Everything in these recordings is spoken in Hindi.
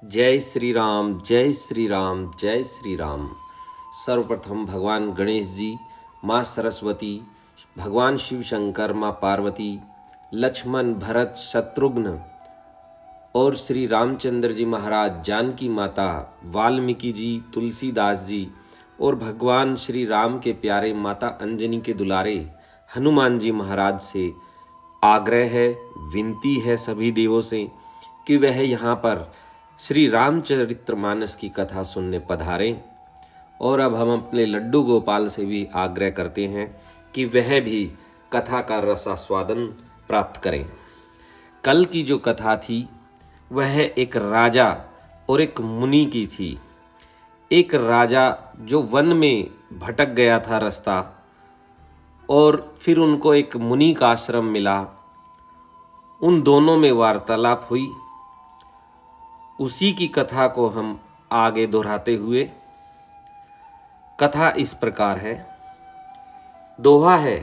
जय श्री राम, जय श्री राम, जय श्री राम। सर्वप्रथम भगवान गणेश जी, माँ सरस्वती, भगवान शिव शंकर, माँ पार्वती, लक्ष्मण, भरत, शत्रुघ्न और श्री रामचंद्र जी महाराज, जानकी माता, वाल्मीकि जी, तुलसीदास जी और भगवान श्री राम के प्यारे माता अंजनी के दुलारे हनुमान जी महाराज से आग्रह है, विनती है सभी देवों से कि वह यहाँ पर श्री रामचरितमानस की कथा सुनने पधारें। और अब हम अपने लड्डू गोपाल से भी आग्रह करते हैं कि वह भी कथा का रसास्वादन प्राप्त करें। कल की जो कथा थी वह एक राजा और एक मुनि की थी। एक राजा जो वन में भटक गया था रास्ता, और फिर उनको एक मुनि का आश्रम मिला। उन दोनों में वार्तालाप हुई। उसी की कथा को हम आगे दोहराते हुए, कथा इस प्रकार है। दोहा है,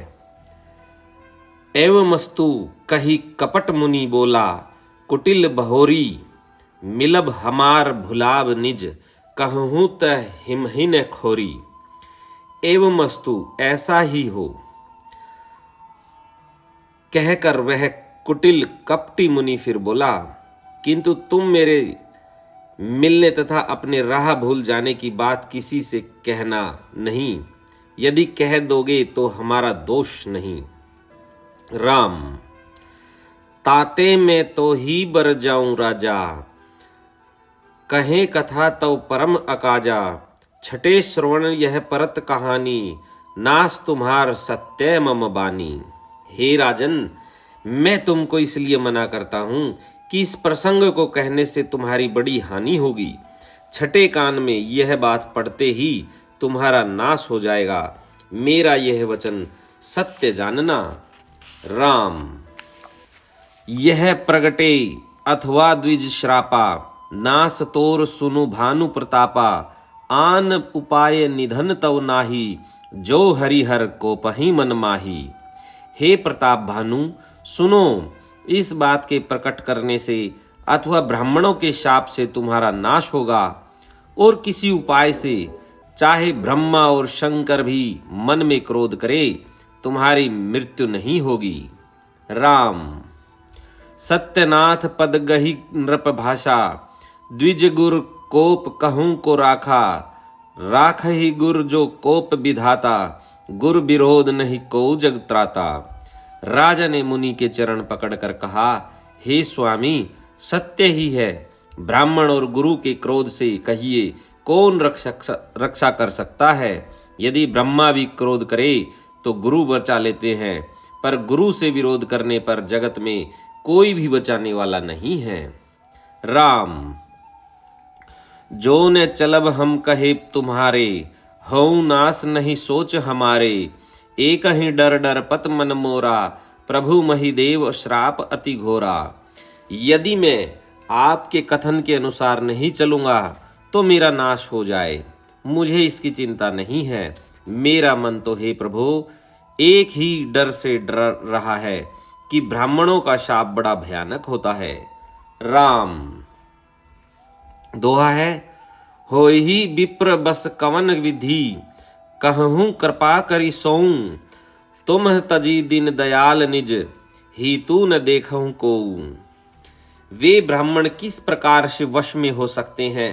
एवमस्तु कही कपट मुनि बोला, कुटिल बहोरी मिलब हमार भुलाब निज, कहूँ त हिमहिन खोरी। एवमस्तु ऐसा ही हो, कहकर वह कुटिल कपटी मुनि फिर बोला, किंतु तुम मेरे मिलने तथा अपने राह भूल जाने की बात किसी से कहना नहीं। यदि कह दोगे तो हमारा दोष नहीं। राम, ताते में तो ही बर जाऊं राजा, कहें कथा तो परम अकाजा। छठे श्रवण यह परत कहानी, नास तुम्हार सत्य मम बानी। हे राजन, मैं तुमको इसलिए मना करता हूं कि इस प्रसंग को कहने से तुम्हारी बड़ी हानि होगी। छठे कान में यह बात पढ़ते ही तुम्हारा नाश हो जाएगा। मेरा यह वचन सत्य जानना। राम, यह प्रगटे अथवा द्विज श्रापा, नास तोर सुनु भानु प्रतापा। आन उपाय निधन तव नाही, जो हरिहर को पही मन माही। हे प्रताप भानु, सुनो, इस बात के प्रकट करने से अथवा ब्राह्मणों के शाप से तुम्हारा नाश होगा, और किसी उपाय से, चाहे ब्रह्मा और शंकर भी मन में क्रोध करे, तुम्हारी मृत्यु नहीं होगी। राम, सत्यनाथ पद गही नृप भाषा, द्विज गुर कोप कहूँ को राखा। राख ही गुर जो कोप विधाता, गुर विरोध नहीं को जग त्राता। राजा ने मुनि के चरण पकड़कर कहा, हे स्वामी, सत्य ही है। ब्राह्मण और गुरु के क्रोध से कहिए कौन रक्षा कर सकता है। यदि ब्रह्मा भी क्रोध करे तो गुरु बचा लेते हैं, पर गुरु से विरोध करने पर जगत में कोई भी बचाने वाला नहीं है। राम, जो न चलब हम कहे तुम्हारे, हऊ नास नहीं सोच हमारे। एक ही डर डर पत मन मोरा, प्रभु महिदेव श्राप अति घोरा। यदि मैं आपके कथन के अनुसार नहीं चलूंगा तो मेरा नाश हो जाए, मुझे इसकी चिंता नहीं है। मेरा मन तो हे प्रभु एक ही डर से डर रहा है कि ब्राह्मणों का शाप बड़ा भयानक होता है। राम, दोहा है, होय ही विप्र बस कवन विधि, कहूँ कृपा करी सोऊं। तुम तजी दिन दयाल निज, ही तू न देखूं को। वे ब्राह्मण किस प्रकार से वश में हो सकते हैं,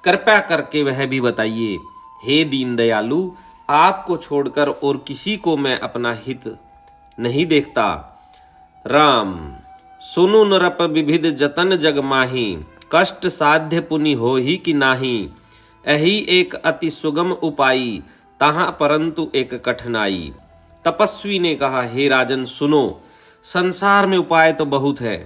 कृपया करके वह भी बताइए। हे दीन दयालु, आपको छोड़कर और किसी को मैं अपना हित नहीं देखता। राम, सुनु नरप विविध जतन जग माही, कष्ट साध्य पुनि हो ही कि नाही। यही एक अति सुगम उपाई, तहाँ परंतु एक कठिनाई। तपस्वी ने कहा, हे राजन सुनो, संसार में उपाय तो बहुत है,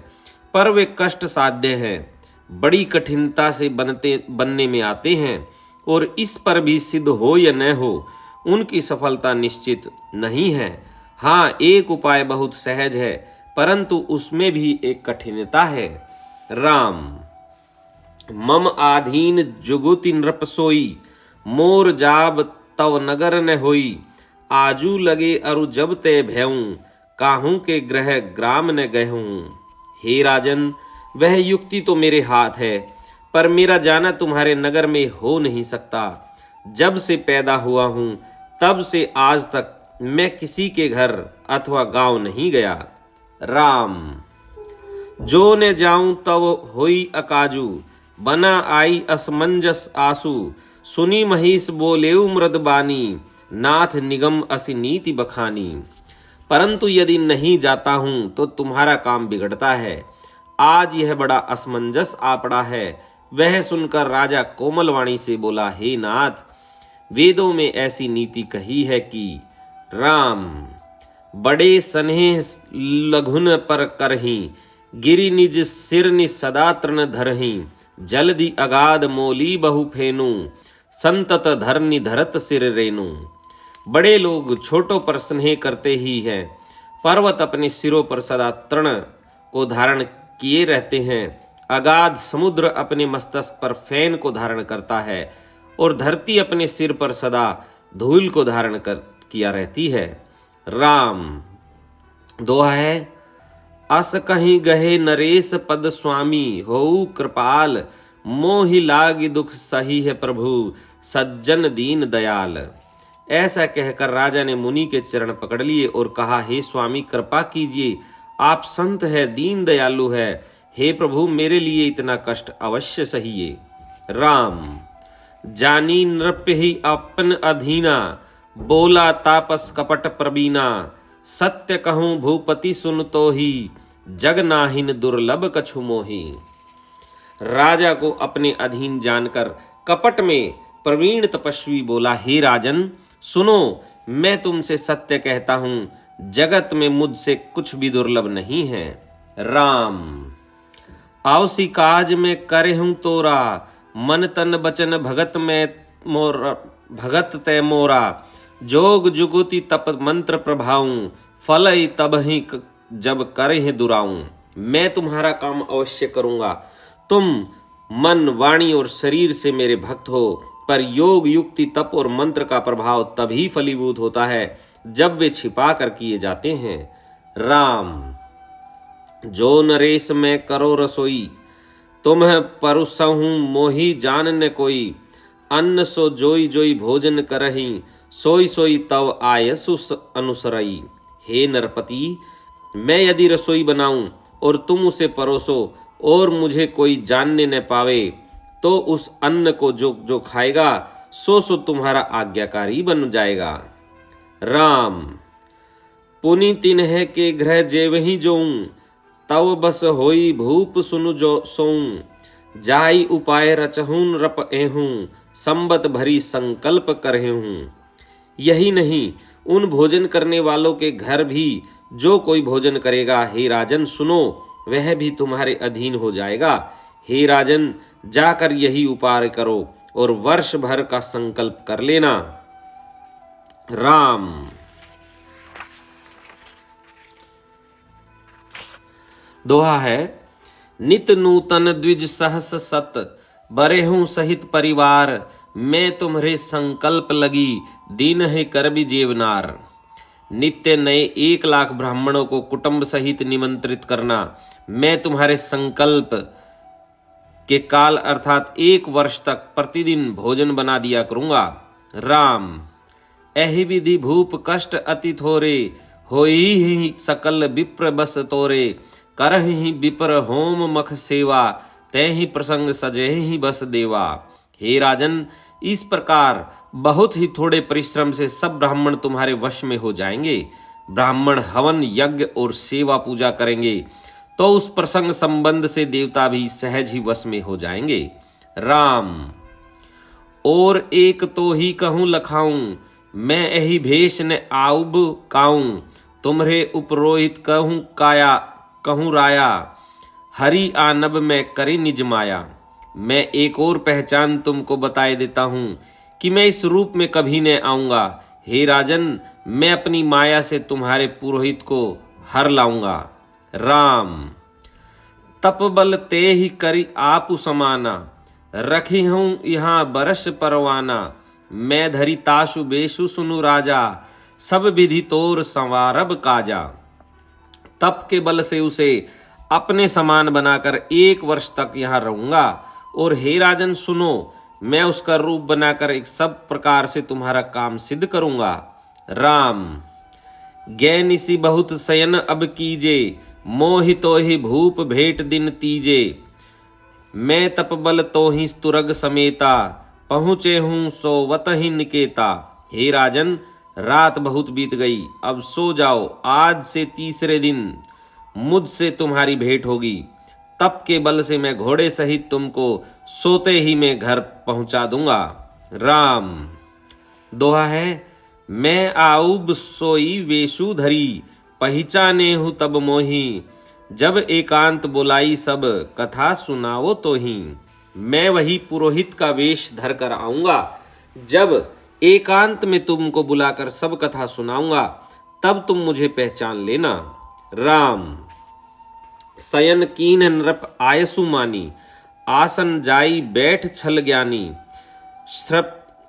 पर वे कष्ट साध्य हैं, बड़ी कठिनता से बनने में आते हैं, और इस पर भी सिद्ध हो या न हो, उनकी सफलता निश्चित नहीं है। हाँ, एक उपाय बहुत सहज है, परंतु उसमें भी एक कठिनता है। राम, मम आधीन जुगुति नृप सोई, मोर जाब तव नगर न होई। आजू लगे अरु जब ते भयऊं, काहू के ग्रह ग्राम न गहूं। हे राजन, वह युक्ति तो मेरे हाथ है, पर मेरा जाना तुम्हारे नगर में हो नहीं सकता। जब से पैदा हुआ हूं तब से आज तक मैं किसी के घर अथवा गांव नहीं गया। राम। जो न जाऊं तब होई अकाजू, बना आई असमंजस आसु। सुनी महिष बोलेऊ मृदबानी, नाथ निगम असि नीति बखानी। परंतु यदि नहीं जाता हूं तो तुम्हारा काम बिगड़ता है। आज यह बड़ा असमंजस आ पड़ा है। वह सुनकर राजा कोमल वाणी से बोला, हे नाथ, वेदों में ऐसी नीति कही है कि राम बड़े स्नेह लघुन पर करही, गिरि निज सिर नि सदा तृण धरही। जल्दी अगाध मोली बहु फेनु, संतत धरनी धरत सिर रेनु। बड़े लोग छोटों पर स्नेह करते ही हैं। पर्वत अपने सिरों पर सदा तृण को धारण किए रहते हैं। अगाध समुद्र अपने मस्तक पर फैन को धारण करता है और धरती अपने सिर पर सदा धूल को धारण कर किया रहती है। राम। दोहा है, अस कहीं गहे नरेश पद स्वामी, होऊ कृपाल, मोहि लागी दुख सही है प्रभु, सज्जन दीन दयाल। ऐसा कहकर राजा ने मुनि के चरण पकड़ लिए और कहा, हे स्वामी कृपा कीजिए, आप संत है, दीन दयालु है। हे प्रभु मेरे लिए इतना कष्ट अवश्य सहिए। राम। जानी नृप्य ही अपन अधीना, बोला तापस कपट प्रबीना। सत्य कहूँ भूपति सुन तो ही, जग नाहिन दुर्लभ कछु मोही। राजा को अपने अधीन जानकर कपट में प्रवीण तपस्वी बोला, हे राजन सुनो, मैं तुमसे सत्य कहता हूँ, जगत में मुझसे कुछ भी दुर्लभ नहीं है। राम। आवसी काज में करे हूँ तोरा, मन तन बचन भगत में मोरा, भगत तय मोरा। जोग जुगुति तप मंत्र प्रभाऊं, फलई तब ही जब करे दुराऊं। मैं तुम्हारा काम अवश्य करूंगा। तुम मन वाणी और शरीर से मेरे भक्त हो, पर योग युक्ति तप और मंत्र का प्रभाव तभी फलीभूत होता है जब वे छिपा कर किए जाते हैं। राम। जो नरेश में करो रसोई, तुम्ह परुसहूँ मोही जान न कोई। अन्न सो जोई जोई भोजन करही, सोई सोई तव आयसु अनुसरई। हे नरपति, मैं यदि रसोई बनाऊं और तुम उसे परोसो और मुझे कोई जानने न पावे, तो उस अन्न को जो जो खाएगा सो तुम्हारा आज्ञाकारी बन जाएगा। राम। पुनि तिन्ह के गृह जेवहि जोऊं, तव बस होई भूप सुनु जो सोऊं। जाई उपाय रचहूं रप एहूं, संबत भरी संकल्प करहूं। यही नहीं, उन भोजन करने वालों के घर भी जो कोई भोजन करेगा, हे राजन सुनो, वह भी तुम्हारे अधीन हो जाएगा। हे राजन, जाकर यही उपाय करो और वर्ष भर का संकल्प कर लेना। राम। दोहा है, नित नूतन द्विज सहस सत, बरेहूं सहित परिवार। मैं तुम्हारे संकल्प लगी, दीन है कर भी जेवनार। नित्य नए 1,00,000 ब्राह्मणों को कुटुंब सहित निमंत्रित करना मैं तुम्हारे संकल्प के काल अर्थात 1 वर्ष तक प्रतिदिन भोजन बना दिया करूंगा। राम। एहि विधि भूप कष्ट अति थोरे, होई ही सकल विप्र बस तोरे। करहि विप्र होम मख सेवा, तैहि प्रसंग सजे ही बस देवा। हे राजन, इस प्रकार बहुत ही थोड़े परिश्रम से सब ब्राह्मण तुम्हारे वश में हो जाएंगे। ब्राह्मण हवन यज्ञ और सेवा पूजा करेंगे तो उस प्रसंग संबंध से देवता भी सहज ही वश में हो जाएंगे। राम। और एक तो ही कहूँ लखाऊं, मैं यही भेष न आउब काऊं। तुम्हरे उपरोहित कहूँ काया, कहूँ राया, हरि आनब में करे निज माया। मैं एक और पहचान तुमको बताए देता हूँ कि मैं इस रूप में कभी न आऊँगा। हे राजन, मैं अपनी माया से तुम्हारे पुरोहित को हर लाऊंगा। राम। तप बल ते ही करी आपु समाना, रखी हूँ यहाँ बरस परवाना। मैं धरी ताशु बेशु सुनु राजा, सब विधि तोर संवारब काजा। तप के बल से उसे अपने समान बनाकर 1 वर्ष तक यहाँ रहूंगा। और हे राजन सुनो, मैं उसका रूप बनाकर एक सब प्रकार से तुम्हारा काम सिद्ध करूंगा। राम। गै निसी बहुत शयन अब कीजे, मोहि तो ही भूप भेंट दिन तीजे। मैं तपबल तो ही तुरग समेता, पहुँचे हूँ सोवत ही निकेता। हे राजन, रात बहुत बीत गई, अब सो जाओ। आज से तीसरे दिन मुझसे तुम्हारी भेंट होगी। तप के बल से मैं घोड़े सहित तुमको सोते ही मैं घर पहुंचा दूंगा। राम। दोहा है, मैं आऊब सोई वेशु धरी, पहचाने हूँ तब मोही। जब एकांत बुलाई सब, कथा सुनावो तो ही। मैं वही पुरोहित का वेश धर कर आऊंगा, जब एकांत में तुमको बुलाकर सब कथा सुनाऊंगा, तब तुम मुझे पहचान लेना। राम। शयन कीन नृप आयसु मानी, आसन जाई बैठ छल ज्ञानी।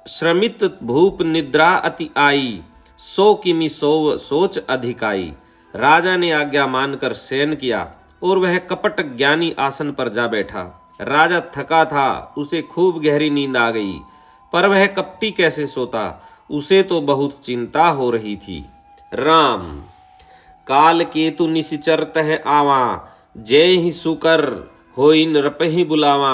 श्रमित भूप निद्रा अति आई, सो किमि सोव सोच अधिकाई। राजा ने आज्ञा मानकर शयन किया और वह कपट ज्ञानी आसन पर जा बैठा। राजा थका था, उसे खूब गहरी नींद आ गई, पर वह कपटी कैसे सोता, उसे तो बहुत चिंता हो रही थी। राम। काल केतु निशिचर तह आवा, जय ही सुकर होई नृप ही बुलावा।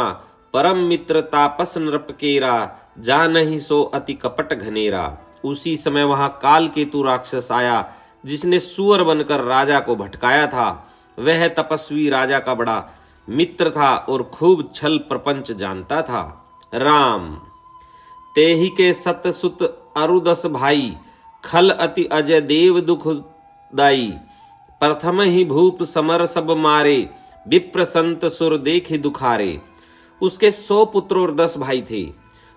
परम मित्र तापस नृप केरा, जानहि सो अति कपट घनेरा। उसी समय वहां काल केतु राक्षस आया, जिसने सुअर बनकर राजा को भटकाया था। वह तपस्वी राजा का बड़ा मित्र था और खूब छल प्रपंच जानता था। राम। तेहि के सत सुत अरुदस भाई, खल अति अजय देव दुख दाई। प्रथम ही भूप समर सब मारे, विप्र संत सुर देखि दुखारे। उसके 100 पुत्र और 10 भाई थे,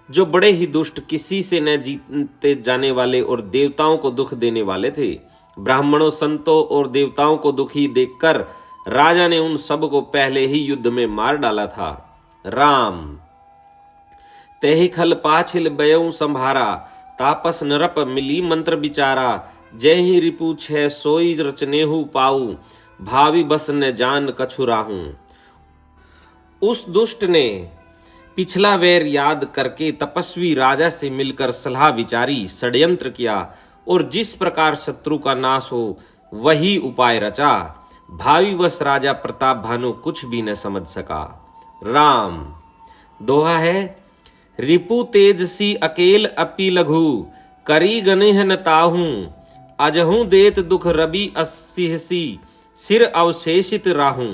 जो बड़े ही दुष्ट, किसी से न जीते जाने वाले और देवताओं को दुख देने वाले थे। ब्राह्मणों, संतों और देवताओं को दुखी देखकर राजा ने उन सब को पहले ही युद्ध में मार डाला था। राम। तेहि खल पाछिल बयऊ संभारा, तापस नरप मिली मंत्र बिचारा। जय ही रिपु छह सोई रचनेहु पाऊ, भावी बस न जान कछु राहू। उस दुष्ट ने पिछला वैर याद करके तपस्वी राजा से मिलकर सलाह विचारी, षड्यंत्र किया और जिस प्रकार शत्रु का नाश हो वही उपाय रचा। भावी वश राजा प्रताप भानु कुछ भी न समझ सका। राम। दोहा है, रिपु तेजसी अकेल अपि लघु, करी गनिह न ताहू। अजहू देत दुख रवि असिहसी, सिर अवशेषित राहू।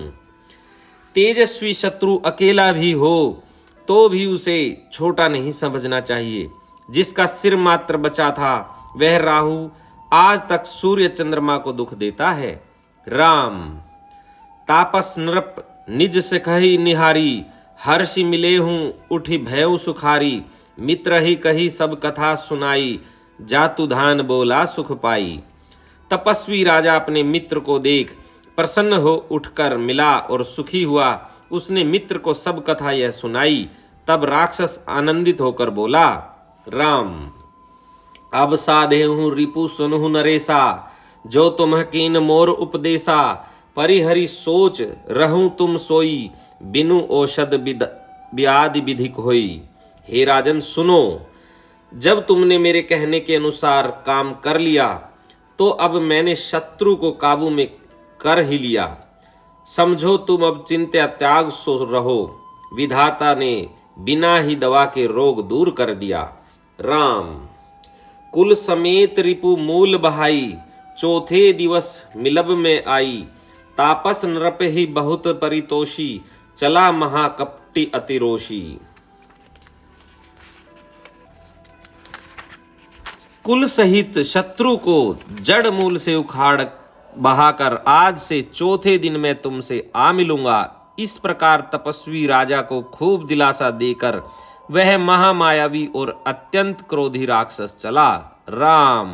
तेजस्वी शत्रु अकेला भी हो तो भी उसे छोटा नहीं समझना चाहिए। जिसका सिर मात्र बचा था वह राहु आज तक सूर्य चंद्रमा को दुख देता है। राम। तापस नृप निज से कही निहारी, हर्षि मिले हूँ उठी भयउ सुखारी। मित्र ही कही सब कथा सुनाई, जातु धान बोला सुख पाई। तपस्वी राजा अपने मित्र को देख प्रसन्न हो उठकर मिला और सुखी हुआ। उसने मित्र को सब कथा यह सुनाई। तब राक्षस आनंदित होकर बोला, राम। अब साधे हूँ रिपु सुनहु नरेसा, जो तुम कीन मोर उपदेशा। परिहरि सोच रहूं तुम सोई, बिनु औषध व्याधि विधिक होई। हे राजन सुनो, जब तुमने मेरे कहने के अनुसार काम कर लिया तो अब मैंने शत्रु को काबू में कर ही लिया। समझो तुम अब चिंता त्याग सो रहो। विधाता ने बिना ही दवा के रोग दूर कर दिया। राम। कुल समेत रिपु मूल बहाई, चौथे दिवस मिलब में आई। तापस नृप ही बहुत परितोषी, चला महाकपटी अतिरोषी। कुल सहित शत्रु को जड़ मूल से उखाड़ बहाकर आज से चौथे दिन मैं तुमसे आ मिलूंगा। इस प्रकार तपस्वी राजा को खूब दिलासा देकर वह महामायावी और अत्यंत क्रोधी राक्षस चला। राम।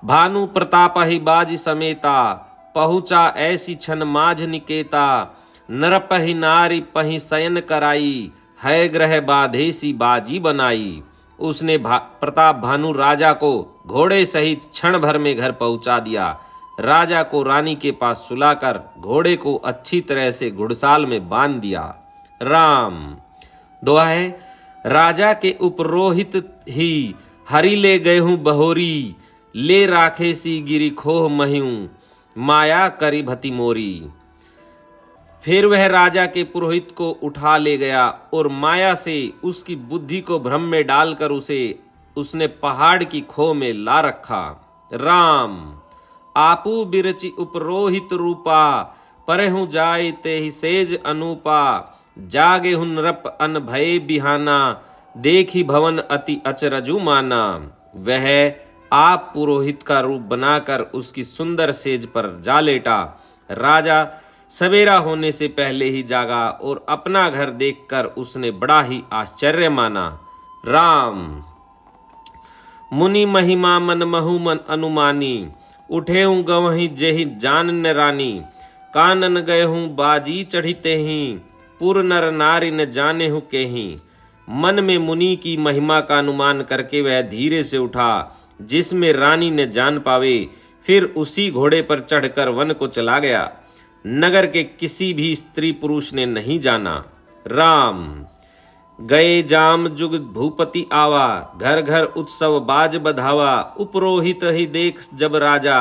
भानु प्रताप ही बाज समेता, पहुंचा ऐसी छन माझ निकेता। नरप ही नारी पही शयन कराई, है ग्रह बाधेसी बाजी बनाई। उसने प्रताप भानु राजा को घोड़े सहित क्षण भर में घर पहुंचा दिया। राजा को रानी के पास सुलाकर घोड़े को अच्छी तरह से घुड़साल में बांध दिया। राम। दोहा है, राजा के उपरोहित ही हरि ले गए हूँ बहोरी, ले राखे सी गिरी खोह महियूं, माया करी भति मोरी। फिर वह राजा के पुरोहित को उठा ले गया और माया से उसकी बुद्धि को भ्रम में डालकर उसने पहाड़ की खो में ला रखा। राम आपू बिरचि उपरोहित रूपा, परहु जाय ते ही सेज अनूपा, जागे हुन नृप अन भय बिहाना, देखी भवन अति अचरजु माना। वह आप पुरोहित का रूप बनाकर उसकी सुंदर सेज पर जा लेटा। राजा सवेरा होने से पहले ही जागा और अपना घर देखकर उसने बड़ा ही आश्चर्य माना। राम मुनि महिमा मन महु मन अनुमानी, उठे हूँ गवही जेहि जान न रानी, कानन गए हूँ बाजी चढ़ीते ही, पुर नर नारी न जाने हूँ केही। मन में मुनि की महिमा का अनुमान करके वह धीरे से उठा जिसमें रानी न जान पावे, फिर उसी घोड़े पर चढ़कर वन को चला गया। नगर के किसी भी स्त्री पुरुष ने नहीं जाना। राम गए जाम जुग भूपति आवा, घर घर उत्सव बाज बधावा, उपरोहित ही देख जब राजा,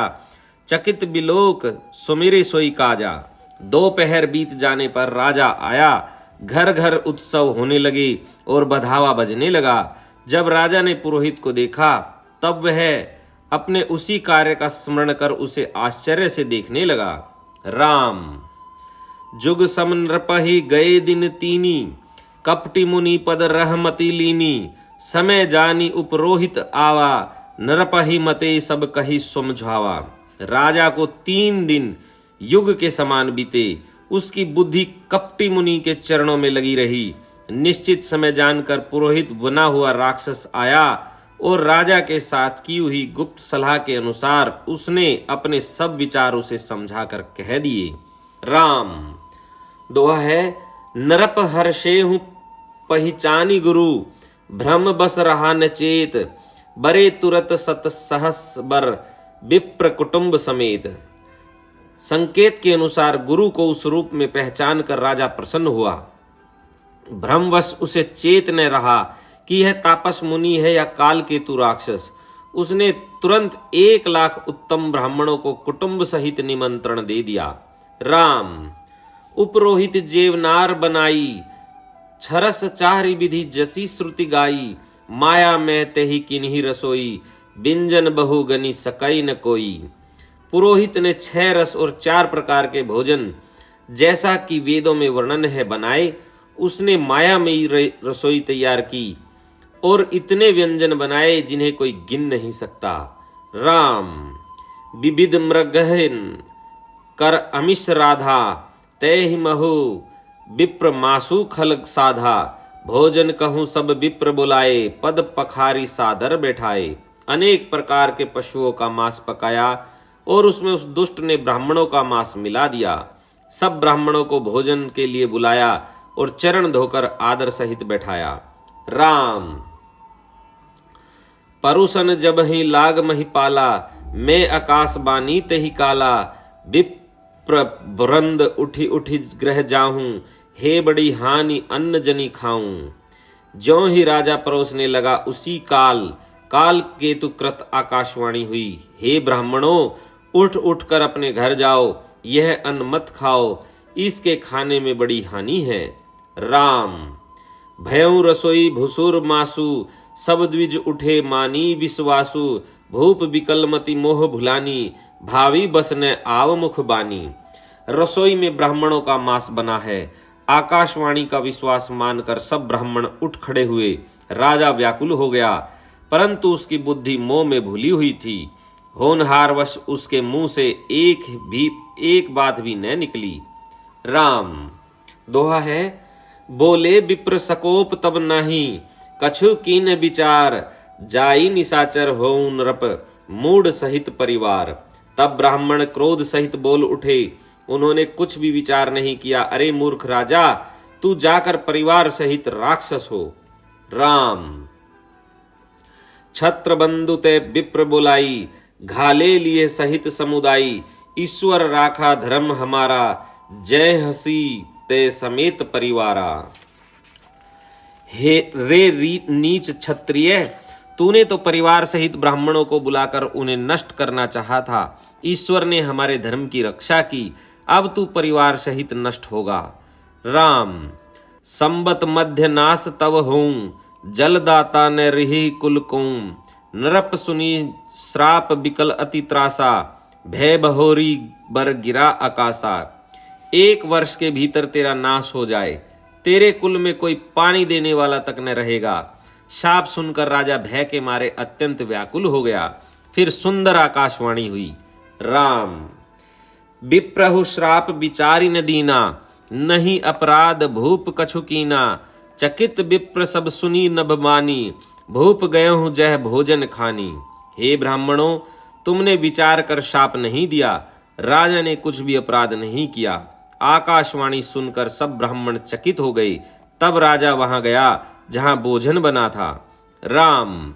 चकित बिलोक सुमिरे सोई काजा। दोपहर बीत जाने पर राजा आया, घर घर उत्सव होने लगे और बधावा बजने लगा। जब राजा ने पुरोहित को देखा तब वह अपने उसी कार्य का स्मरण कर उसे आश्चर्य से देखने लगा। राम जुग सम नृपहि गए दिन तीनी, कपटी मुनि पद रहमति लीनी, समय जानी उपरोहित आवा, नृपहि मते सब कही समझावा। राजा को 3 दिन युग के समान बीते। उसकी बुद्धि कपटी मुनि के चरणों में लगी रही। निश्चित समय जानकर पुरोहित बना हुआ राक्षस आया और राजा के साथ की हुई गुप्त सलाह के अनुसार उसने अपने सब विचार उसे समझाकर कह दिए। राम दोहा है, नरप हर्षे हूँ पहिचानी गुरु, भ्रम बस रहा न चेत, बरे तुरत सत सहस बर, विप्र कुटुंब समेत। संकेत के अनुसार गुरु को उस रूप में पहचान कर राजा प्रसन्न हुआ। भ्रमवश उसे चेत न रहा कि यह तापस मुनि है या काल केतु राक्षस। उसने तुरंत 1 लाख उत्तम ब्राह्मणों को कुटुंब सहित निमंत्रण दे दिया। राम उपरोहित जेवनार बनाई, छरस चाहरी विधि जसी श्रुति गाई, माया में तेहि किन्ही रसोई, बिंजन बहुगनी सकई न कोई। पुरोहित ने 6 रस और 4 प्रकार के भोजन जैसा कि वेदों में वर्णन है बनाए। उसने मायामयी रसोई तैयार की और इतने व्यंजन बनाए जिन्हें कोई गिन नहीं सकता। राम विविध मृगहन कर अमिष राधा, तय महु विप्र मासु खल साधा, भोजन कहूँ सब विप्र बुलाए, पद पखारी सादर बैठाए। अनेक प्रकार के पशुओं का मांस पकाया और उसमें उस दुष्ट ने ब्राह्मणों का मांस मिला दिया। सब ब्राह्मणों को भोजन के लिए बुलाया और चरण धोकर आदर सहित बैठाया। राम परुसन जब ही लाग मही पाला, मैं आकाश बानी तही काला, विप्र वृंद उठी उठी ग्रह जाहूं, हे बड़ी हानि अन्न जनी खाऊं। ज्यों ही राजा परोसने लगा उसी काल केतु कृत आकाशवाणी हुई, हे ब्राह्मणों उठ उठ कर अपने घर जाओ, यह अन्न मत खाओ, इसके खाने में बड़ी हानि है। राम भयउ रसोई भुसुर मासु, सब द्विज उठे मानी विश्वासु, भूप विकलमति मोह भुलानी, भावी बस न आव मुख बानी। रसोई में ब्राह्मणों का मांस बना है। आकाशवाणी का विश्वास मानकर सब ब्राह्मण उठ खड़े हुए। राजा व्याकुल हो गया, परंतु उसकी बुद्धि मोह में भूली हुई थी। होनहारवश उसके मुंह से एक बात भी न निकली। राम दोहा है, बोले विप्र सकोप तब नाही, कछु कीन विचार, जाई निशाचर हो नृप, मूढ़ सहित परिवार। तब ब्राह्मण क्रोध सहित बोल उठे। उन्होंने कुछ भी विचार नहीं किया। अरे मूर्ख राजा, तू जाकर परिवार सहित राक्षस हो। राम छत्र बंधु ते विप्र बोलाई, घाले लिए सहित समुदायी, ईश्वर राखा धर्म हमारा, जय हसी ते समेत परिवारा। हे रे नीच क्षत्रिय, तूने तो परिवार सहित ब्राह्मणों को बुलाकर उन्हें नष्ट करना चाहा था। ईश्वर ने हमारे धर्म की रक्षा की, अब तू परिवार सहित नष्ट होगा। राम, संबत मध्य नाश तव हों, जलदाता न रही कुल कों, नरप सुनी श्राप बिकल अति त्रासा, भय बहोरी बर गिरा आकाशा। 1 वर्ष के भीतर तेरा नाश हो जाए, तेरे कुल में कोई पानी देने वाला तक न रहेगा। शाप सुनकर राजा भय के मारे अत्यंत व्याकुल हो गया। फिर सुंदर आकाशवाणी हुई। राम, विप्रहु श्राप विचारि न दीना, नहीं अपराध भूप कछु कीना, चकित विप्र सब सुनी नभ मानी, भूप गयहु जह भोजन खानी। हे ब्राह्मणों, तुमने विचार कर शाप नहीं दिया, राजा ने कुछ भी अपराध नहीं किया। आकाशवाणी सुनकर सब ब्राह्मण चकित हो गए। तब राजा वहां गया जहां भोजन बना था। राम,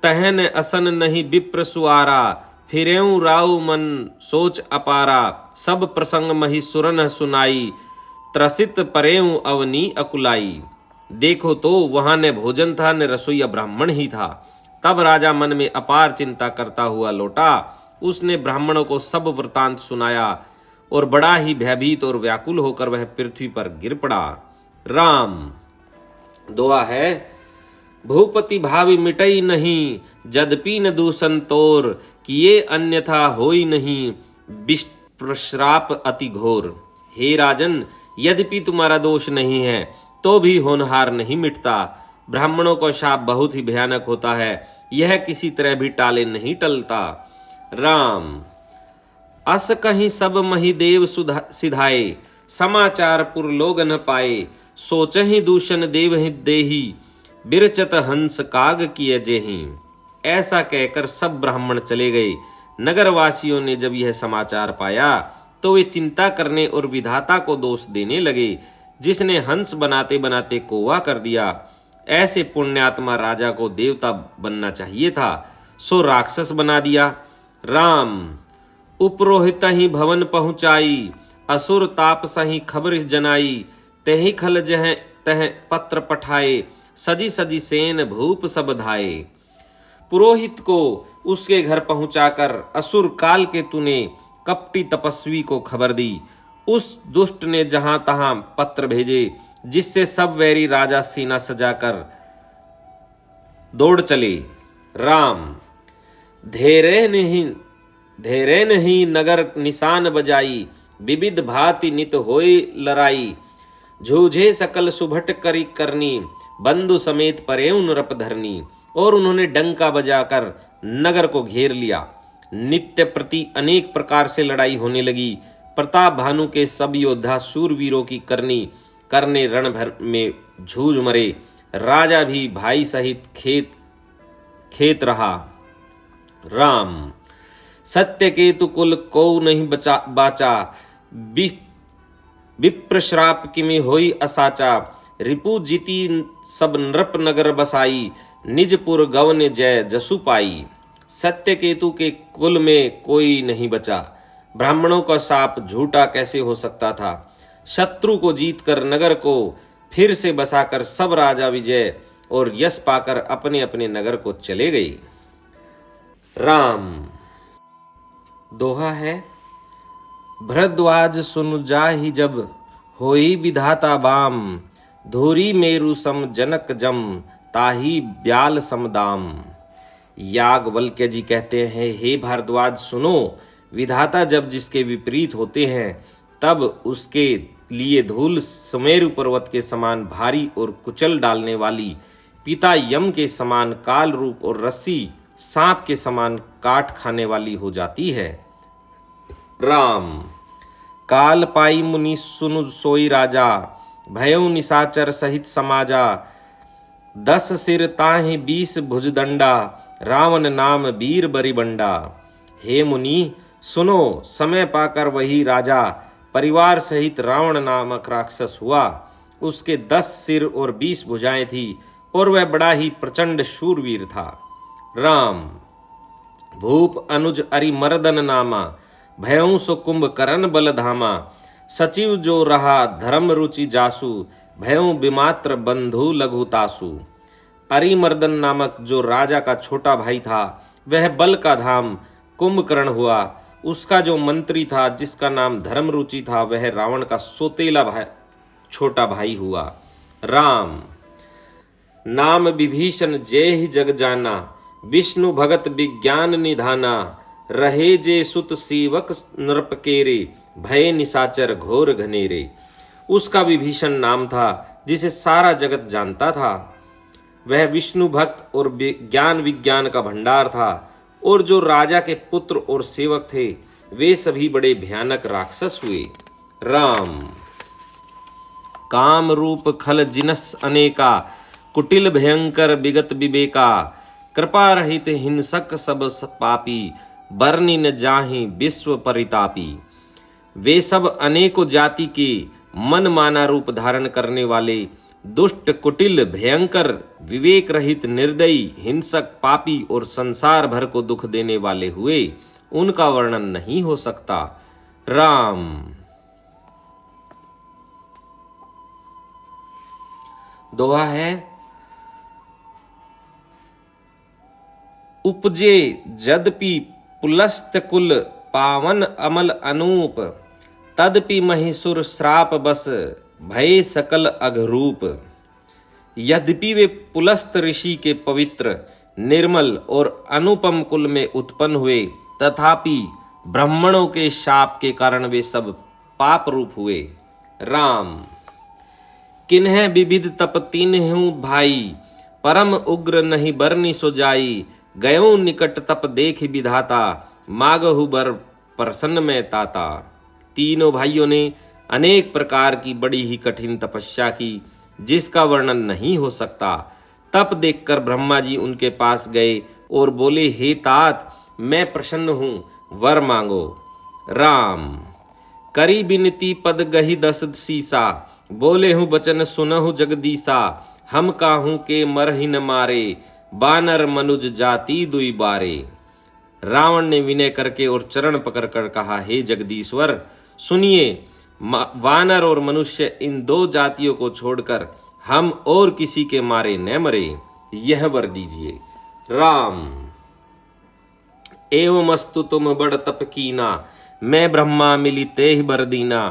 तहन असन नहीं विप्र सुआरा, फिरेऊ राउ मन सोच अपारा, सब प्रसंग मही सुरन सुनाई, त्रसित परेऊ अवनी अकुलाई। देखो तो वहां न भोजन था न रसोईया ब्राह्मण ही था। तब राजा मन में अपार चिंता करता हुआ लौटा। उसने ब्राह्मणों को सब वृतांत सुनाया और बड़ा ही भयभीत और व्याकुल होकर वह पृथ्वी पर गिर पड़ा। राम, दुआ है, भूपति भावि मिटई नहीं, जदपि न दूषण तोर, किए अन्यथा होई नहीं, विप्रश्राप अति घोर। हे राजन, यद्यपि तुम्हारा दोष नहीं है तो भी होनहार नहीं मिटता। ब्राह्मणों का शाप बहुत ही भयानक होता है, यह किसी तरह भी टाले नहीं टलता। राम, अस कहीं सब महिदेव सिधाए, समाचार पुर लोग न पाए, सोचहि दूषण देव ही देही, बिरचत हंस काग किए जेहि। ऐसा कहकर सब ब्राह्मण चले गए। नगरवासियों ने जब यह समाचार पाया तो वे चिंता करने और विधाता को दोष देने लगे, जिसने हंस बनाते बनाते कौवा कर दिया। ऐसे पुण्यात्मा राजा को देवता बनना चाहिए था, सो राक्षस बना दिया। राम, उपरोहित ही भवन पहुँचाई, असुर ताप सही खबर जनाई, तहि खल जह तह पत्र पठाए, सजी सजी सेन भूप सब धाये। पुरोहित को उसके घर पहुंचाकर असुर काल केतु ने कपटी तपस्वी को खबर दी। उस दुष्ट ने जहां तहां पत्र भेजे, जिससे सब वैरी राजा सेना सजाकर दौड़ चले। राम, धैर्य नहीं नगर निशान बजाई, विविध भांति नित होय लड़ाई, झूझे सकल सुभट करी करनी, बंधु समेत परेउन नृप धरनी। और उन्होंने डंका बजाकर नगर को घेर लिया। नित्य प्रति अनेक प्रकार से लड़ाई होने लगी। प्रताप भानु के सब योद्धा शूरवीरों की करनी करने रण भर में झूझ मरे। राजा भी भाई सहित खेत रहा। राम, सत्य केतु कुल को नहीं बाचा, विप्र श्राप किमि होई असाचा, रिपु जीती सब नृप नगर बसाई, निजपुर गवन जय जसु पाई। सत्य केतु के कुल में कोई नहीं बचा। ब्राह्मणों का शाप झूठा कैसे हो सकता था। शत्रु को जीतकर नगर को फिर से बसाकर सब राजा विजय और यश पाकर अपने अपने नगर को चले गए। राम, दोहा है, भरद्वाज सुन जाहि जब, होई विधाता बाम, धूरी मेरु सम जनक जम, ताही ब्याल समदाम। याज्ञवल्क्य जी कहते हैं, हे भारद्वाज सुनो, विधाता जब जिसके विपरीत होते हैं तब उसके लिए धूल सुमेरु पर्वत के समान भारी और कुचल डालने वाली, पिता यम के समान काल रूप और रस्सी सांप के समान काट खाने वाली हो जाती है। राम, काल पाई मुनि सुनु सोई राजा, भयउ निशाचर सहित समाजा, 10 सिर ताहि 20 भुजदंडा, रावण नाम वीर बरिबंडा। हे मुनि सुनो, समय पाकर वही राजा परिवार सहित रावण नामक राक्षस हुआ। उसके 10 सिर और 20 भुजाएं थी और वह बड़ा ही प्रचंड शूरवीर था। राम, भूप अनुज अरिमर्दन नामा, भयउ सो कुंभकर्ण बल धामा, सचिव जो रहा धर्म रुचि जासु, भयों विमात्र बंधु लघुतासु। अरिमर्दन नामक जो राजा का छोटा भाई था वह बल का धाम कुंभकर्ण हुआ। उसका जो मंत्री था जिसका नाम धर्मरुचि था वह रावण का सोतेला छोटा भाई हुआ। राम नाम विभीषण जय जग जाना, विष्णु भगत विज्ञान निधाना, रहे जे सुत सेवक नृपकेरे, भय निशाचर घोर घनेरे। उसका विभीषण नाम था जिसे सारा जगत जानता था। वह विष्णु भक्त और ज्ञान विज्ञान का भंडार था। और जो राजा के पुत्र और सेवक थे वे सभी बड़े भयानक राक्षस हुए। राम काम रूप खल जिनस अनेका, कुटिल भयंकर विगत विवेका, कृपा रहित हिंसक सब पापी, बरनी न जाहि विश्व परितापी। वे सब अनेकों जाति के मन माना रूप धारण करने वाले दुष्ट, कुटिल, भयंकर, विवेक रहित, निर्दयी, हिंसक, पापी और संसार भर को दुख देने वाले हुए। उनका वर्णन नहीं हो सकता। राम दोहा है, उपजे जदपि पुलस्त कुल, पावन अमल अनूप, तदपि महिषुर श्राप बस, भय सकल अघरूप। यद्यपि वे पुलस्त ऋषि के पवित्र, निर्मल और अनुपम कुल में उत्पन्न हुए, तथापि ब्राह्मणों के शाप के कारण वे सब पाप रूप हुए। राम किन्ह विविध तप तीनहु भाई, परम उग्र नहीं बरनी सो जाई, गयो निकट तप देख विधाता, मागहु बर प्रसन्न में ताता। तीनों भाइयों ने अनेक प्रकार की बड़ी ही कठिन तपस्या की जिसका वर्णन नहीं हो सकता। तप देखकर ब्रह्मा जी उनके पास गए और बोले, हे तात, मैं प्रसन्न हूँ, वर मांगो। राम करी बिनती पद गही दस सीसा, बोले हूँ बचन सुनहु जगदीसा, हम काहू के मरहि न मारे, बानर मनुज जाति दुई बारे। रावण ने विनय करके और चरण पकड़कर कहा, हे जगदीश्वर सुनिए, वानर और मनुष्य इन दो जातियों को छोड़कर हम और किसी के मारे न मरे, यह वर दीजिए। राम एवमस्तु तुम बड़ तप कीना, मैं ब्रह्मा मिली तेहि बर दीना,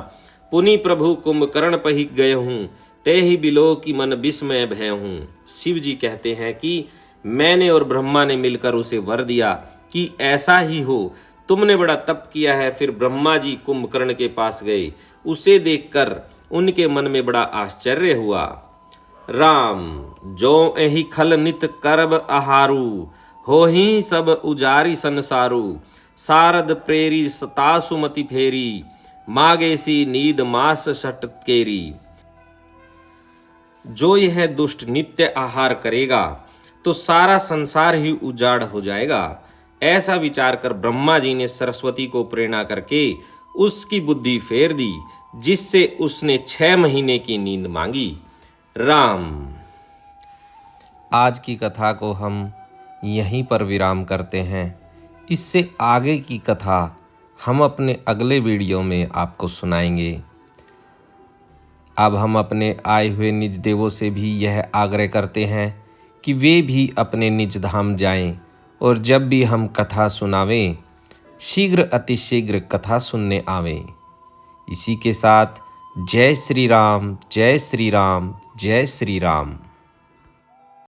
पुनि प्रभु कुंभकर्ण पहि गए हूँ, तेहि बिलो की मन विस्मय भय हूँ। शिव जी कहते हैं कि मैंने और ब्रह्मा ने मिलकर उसे वर दिया कि ऐसा ही हो। तुमने बड़ा तप किया है। फिर ब्रह्मा जी कुंभकर्ण के पास गए। उसे देखकर उनके मन में बड़ा आश्चर्य हुआ। राम जो एहि खल नित करब आहारू, हो ही सब उजारी संसारू, सारद प्रेरी सतासुमति फेरी, मागेसी नीद मास सटकेरी। जो यह दुष्ट नित्य आहार करेगा तो सारा संसार ही उजाड़ हो जाएगा। ऐसा विचार कर ब्रह्मा जी ने सरस्वती को प्रेरणा करके उसकी बुद्धि फेर दी, जिससे उसने 6 महीने की नींद मांगी। राम आज की कथा को हम यहीं पर विराम करते हैं। इससे आगे की कथा हम अपने अगले वीडियो में आपको सुनाएंगे। अब हम अपने आए हुए निज देवों से भी यह आग्रह करते हैं कि वे भी अपने निज धाम जाएं और जब भी हम कथा सुनावें शीघ्र अतिशीघ्र कथा सुनने आवें। इसी के साथ जय श्री राम, जय श्री राम, जय श्री राम।